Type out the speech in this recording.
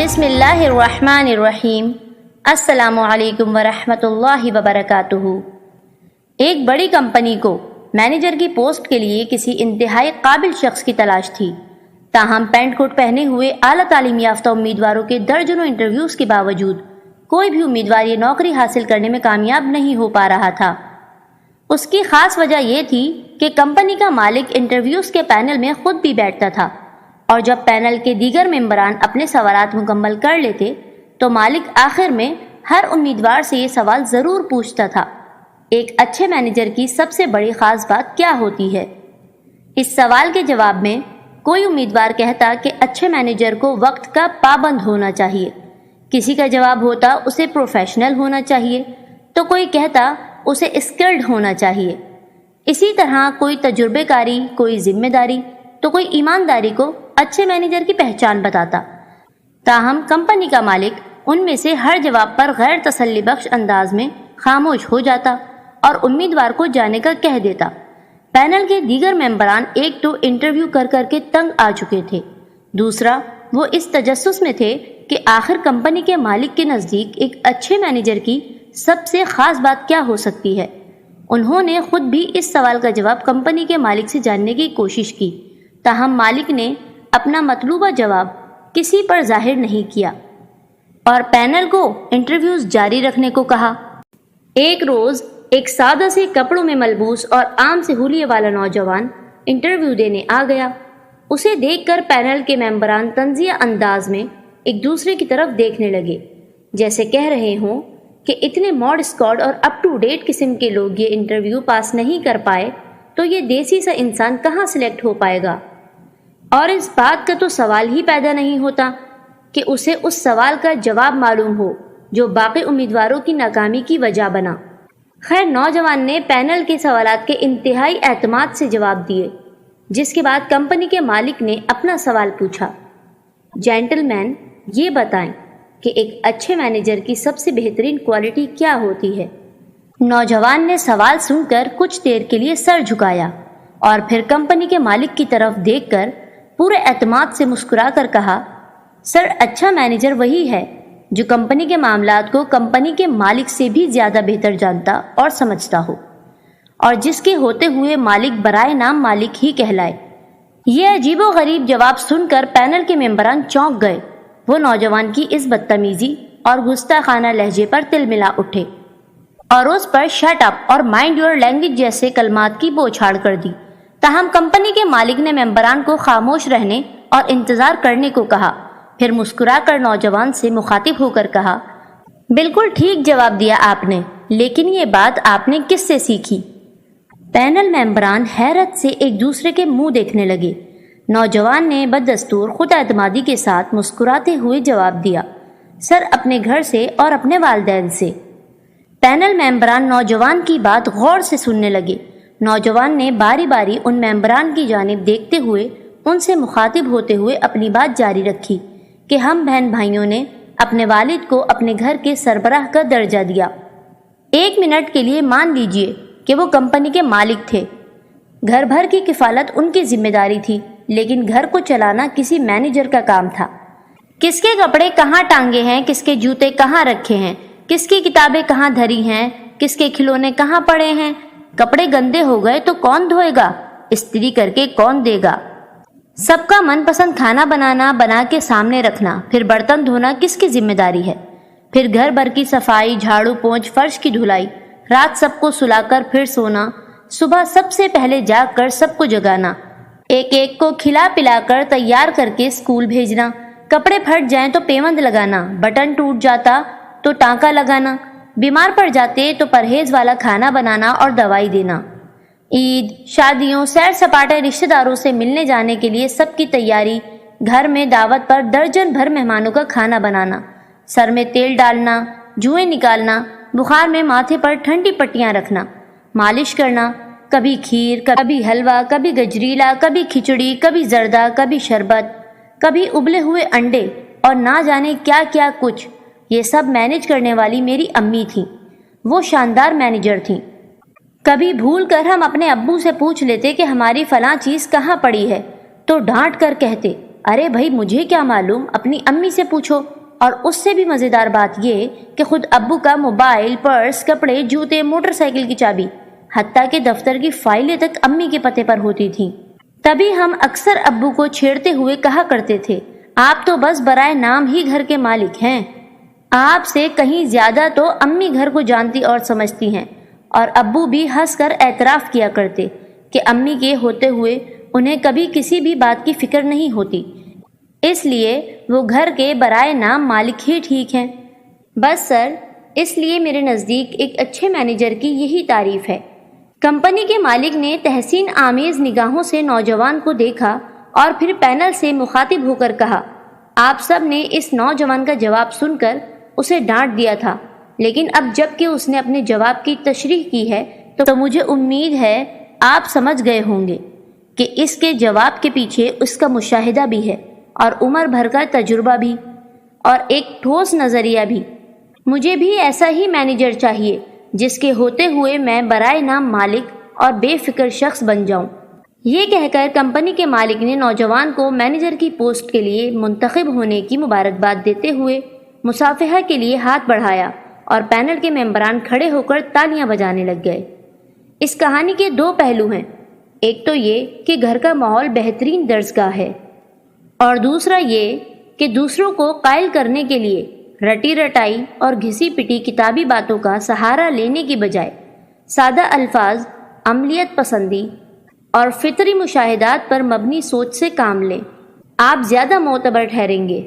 بسم اللہ الرحمن الرحیم۔ السلام علیکم ورحمۃ اللہ وبرکاتہ۔ ایک بڑی کمپنی کو مینیجر کی پوسٹ کے لیے کسی انتہائی قابل شخص کی تلاش تھی، تاہم پینٹ کوٹ پہنے ہوئے اعلیٰ تعلیم یافتہ امیدواروں کے درجنوں انٹرویوز کے باوجود کوئی بھی امیدوار یہ نوکری حاصل کرنے میں کامیاب نہیں ہو پا رہا تھا۔ اس کی خاص وجہ یہ تھی کہ کمپنی کا مالک انٹرویوز کے پینل میں خود بھی بیٹھتا تھا، اور جب پینل کے دیگر ممبران اپنے سوالات مکمل کر لیتے تو مالک آخر میں ہر امیدوار سے یہ سوال ضرور پوچھتا تھا: ایک اچھے مینیجر کی سب سے بڑی خاص بات کیا ہوتی ہے؟ اس سوال کے جواب میں کوئی امیدوار کہتا کہ اچھے مینیجر کو وقت کا پابند ہونا چاہیے، کسی کا جواب ہوتا اسے پروفیشنل ہونا چاہیے، تو کوئی کہتا اسے اسکلڈ ہونا چاہیے۔ اسی طرح کوئی تجربے کاری، کوئی ذمہ داری، تو کوئی ایمانداری کو اچھے مینیجر کی پہچان بتاتا۔ تاہم کمپنی کا مالک ان میں سے ہر جواب پر غیر تسلی بخش انداز میں خاموش ہو جاتا اور امیدوار کو جانے کا کہہ دیتا۔ پینل کے دیگر ممبران ایک تو انٹرویو کر کر کے تنگ آ چکے تھے، دوسرا وہ اس تجسس میں تھے کہ آخر کمپنی کے مالک کے نزدیک ایک اچھے مینیجر کی سب سے خاص بات کیا ہو سکتی ہے۔ انہوں نے خود بھی اس سوال کا جواب کمپنی کے مالک سے جاننے کی کوشش کی، تاہم مالک نے اپنا مطلوبہ جواب کسی پر ظاہر نہیں کیا اور پینل کو انٹرویوز جاری رکھنے کو کہا۔ ایک روز ایک سادہ سے کپڑوں میں ملبوس اور عام سے حلیے والا نوجوان انٹرویو دینے آ گیا۔ اسے دیکھ کر پینل کے ممبران طنزیہ انداز میں ایک دوسرے کی طرف دیکھنے لگے، جیسے کہہ رہے ہوں کہ اتنے ماڈ اسکواڈ اور اپ ٹو ڈیٹ قسم کے لوگ یہ انٹرویو پاس نہیں کر پائے تو یہ دیسی سا انسان کہاں سلیکٹ ہو پائے گا؟ اور اس بات کا تو سوال ہی پیدا نہیں ہوتا کہ اسے اس سوال کا جواب معلوم ہو جو باقی امیدواروں کی ناکامی کی وجہ بنا۔ خیر، نوجوان نے پینل کے سوالات کے انتہائی اعتماد سے جواب دیے، جس کے بعد کمپنی کے مالک نے اپنا سوال پوچھا: جینٹل مین، یہ بتائیں کہ ایک اچھے مینیجر کی سب سے بہترین کوالٹی کیا ہوتی ہے؟ نوجوان نے سوال سن کر کچھ دیر کے لیے سر جھکایا اور پھر کمپنی کے مالک کی طرف دیکھ کر پورے اعتماد سے مسکرا کر کہا: سر، اچھا مینیجر وہی ہے جو کمپنی کے معاملات کو کمپنی کے مالک سے بھی زیادہ بہتر جانتا اور سمجھتا ہو، اور جس کے ہوتے ہوئے مالک برائے نام مالک ہی کہلائے۔ یہ عجیب و غریب جواب سن کر پینل کے ممبران چونک گئے۔ وہ نوجوان کی اس بدتمیزی اور گستاخانہ لہجے پر تل ملا اٹھے اور اس پر شٹ اپ اور مائنڈ یور لینگویج جیسے کلمات کی بوچھاڑ کر دی۔ تاہم کمپنی کے مالک نے ممبران کو خاموش رہنے اور انتظار کرنے کو کہا، پھر مسکرا کر نوجوان سے مخاطب ہو کر کہا: بالکل ٹھیک جواب دیا آپ نے، لیکن یہ بات آپ نے کس سے سیکھی؟ پینل ممبران حیرت سے ایک دوسرے کے منہ دیکھنے لگے۔ نوجوان نے بددستور خود اعتمادی کے ساتھ مسکراتے ہوئے جواب دیا: سر، اپنے گھر سے اور اپنے والدین سے۔ پینل ممبران نوجوان کی بات غور سے سننے لگے۔ نوجوان نے باری باری ان ممبران کی جانب دیکھتے ہوئے ان سے مخاطب ہوتے ہوئے اپنی بات جاری رکھی کہ ہم بہن بھائیوں نے اپنے والد کو اپنے گھر کے سربراہ کا درجہ دیا۔ ایک منٹ کے لیے مان لیجئے کہ وہ کمپنی کے مالک تھے، گھر بھر کی کفالت ان کی ذمہ داری تھی، لیکن گھر کو چلانا کسی مینیجر کا کام تھا۔ کس کے کپڑے کہاں ٹانگے ہیں، کس کے جوتے کہاں رکھے ہیں، کس کی کتابیں کہاں دھری ہیں، کس کے کھلونے کہاں پڑے ہیں، کپڑے گندے ہو گئے تو کون دھوئے گا، استری کر کے کون دے گا، سب کا من پسند کھانا بنا کے سامنے رکھنا، پھر برتن دھونا کس کی ذمہ داری ہے، پھر گھر بھر کی صفائی، جھاڑو پونچھ، فرش کی دھلائی، رات سب کو سلا کر پھر سونا، صبح سب سے پہلے جاگ کر سب کو جگانا، ایک ایک کو کھلا پلا کر تیار کر کے اسکول بھیجنا، کپڑے پھٹ جائیں تو پیوند لگانا، بٹن ٹوٹ جاتا تو ٹانکا لگانا، بیمار پڑ جاتے تو پرہیز والا کھانا بنانا اور دوائی دینا، عید، شادیوں، سیر سپاٹے، رشتہ داروں سے ملنے جانے کے لیے سب کی تیاری، گھر میں دعوت پر درجن بھر مہمانوں کا کھانا بنانا، سر میں تیل ڈالنا، جوئیں نکالنا، بخار میں ماتھے پر ٹھنڈی پٹیاں رکھنا، مالش کرنا، کبھی کھیر، کبھی حلوہ، کبھی گجریلا، کبھی کھچڑی، کبھی زردہ، کبھی شربت، کبھی ابلے ہوئے انڈے اور نہ جانے کیا کیا کچھ۔ یہ سب مینیج کرنے والی میری امی تھیں۔ وہ شاندار مینیجر تھیں۔ کبھی بھول کر ہم اپنے ابو سے پوچھ لیتے کہ ہماری فلاں چیز کہاں پڑی ہے تو ڈانٹ کر کہتے ارے بھائی مجھے کیا معلوم، اپنی امی سے پوچھو۔ اور اس سے بھی مزیدار بات یہ کہ خود ابو کا موبائل، پرس، کپڑے، جوتے، موٹر سائیکل کی چابی، حتیٰ کہ دفتر کی فائلیں تک امی کے پتے پر ہوتی تھیں۔ تبھی ہم اکثر ابو کو چھیڑتے ہوئے کہا کرتے تھے، آپ تو بس برائے نام ہی گھر کے مالک ہیں، آپ سے کہیں زیادہ تو امی گھر کو جانتی اور سمجھتی ہیں۔ اور ابو بھی ہنس کر اعتراف کیا کرتے کہ امی کے ہوتے ہوئے انہیں کبھی کسی بھی بات کی فکر نہیں ہوتی، اس لیے وہ گھر کے برائے نام مالک ہی ٹھیک ہیں۔ بس سر، اس لیے میرے نزدیک ایک اچھے مینیجر کی یہی تعریف ہے۔ کمپنی کے مالک نے تحسین آمیز نگاہوں سے نوجوان کو دیکھا اور پھر پینل سے مخاطب ہو کر کہا، آپ سب نے اس نوجوان کا جواب سن کر اسے ڈانٹ دیا تھا، لیکن اب جب کہ اس نے اپنے جواب کی تشریح کی ہے تو مجھے امید ہے آپ سمجھ گئے ہوں گے کہ اس کے جواب کے پیچھے اس کا مشاہدہ بھی ہے اور عمر بھر کا تجربہ بھی اور ایک ٹھوس نظریہ بھی۔ مجھے بھی ایسا ہی مینیجر چاہیے جس کے ہوتے ہوئے میں برائے نام مالک اور بے فکر شخص بن جاؤں۔ یہ کہہ کر کمپنی کے مالک نے نوجوان کو مینیجر کی پوسٹ کے لیے منتخب ہونے کی مبارکباد دیتے ہوئے مصافحہ کے لیے ہاتھ بڑھایا اور پینل کے ممبران کھڑے ہو کر تالیاں بجانے لگ گئے۔ اس کہانی کے دو پہلو ہیں، ایک تو یہ کہ گھر کا ماحول بہترین درسگاہ ہے، اور دوسرا یہ کہ دوسروں کو قائل کرنے کے لیے رٹی رٹائی اور گھسی پٹی کتابی باتوں کا سہارا لینے کی بجائے سادہ الفاظ، عملیت پسندی اور فطری مشاہدات پر مبنی سوچ سے کام لیں، آپ زیادہ معتبر ٹھہریں گے۔